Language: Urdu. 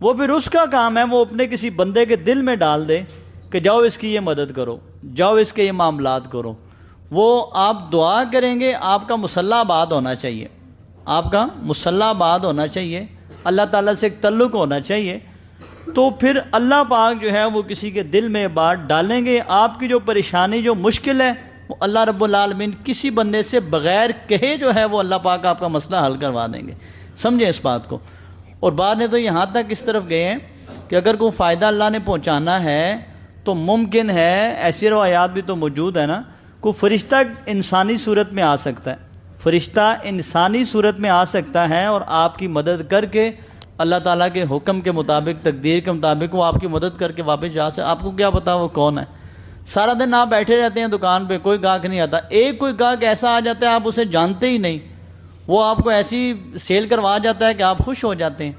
وہ پھر اس کا کام ہے وہ اپنے کسی بندے کے دل میں ڈال دے کہ جاؤ اس کی یہ مدد کرو، جاؤ اس کے یہ معاملات کرو۔ وہ آپ دعا کریں گے، آپ کا مسلح آباد ہونا چاہیے، آپ کا مسلح آباد ہونا چاہیے، اللہ تعالیٰ سے ایک تعلق ہونا چاہیے، تو پھر اللہ پاک جو ہے وہ کسی کے دل میں بات ڈالیں گے۔ آپ کی جو پریشانی، جو مشکل ہے، وہ اللہ رب العالمین کسی بندے سے بغیر کہے جو ہے وہ اللہ پاک آپ کا مسئلہ حل کروا دیں گے۔ سمجھیں اس بات کو۔ اور بعد میں تو یہاں تک اس طرف گئے ہیں کہ اگر کوئی فائدہ اللہ نے پہنچانا ہے تو ممکن ہے، ایسی روایات بھی تو موجود ہے نا، کوئی فرشتہ انسانی صورت میں آ سکتا ہے، فرشتہ انسانی صورت میں آ سکتا ہے اور آپ کی مدد کر کے اللہ تعالیٰ کے حکم کے مطابق، تقدیر کے مطابق وہ آپ کی مدد کر کے واپس جا سے، آپ کو کیا پتا وہ کون ہے۔ سارا دن آپ بیٹھے رہتے ہیں دکان پہ، کوئی گاہک نہیں آتا، ایک کوئی گاہک ایسا آ جاتا ہے آپ اسے جانتے ہی نہیں، وہ آپ کو ایسی سیل کروا جاتا ہے کہ آپ خوش ہو جاتے ہیں۔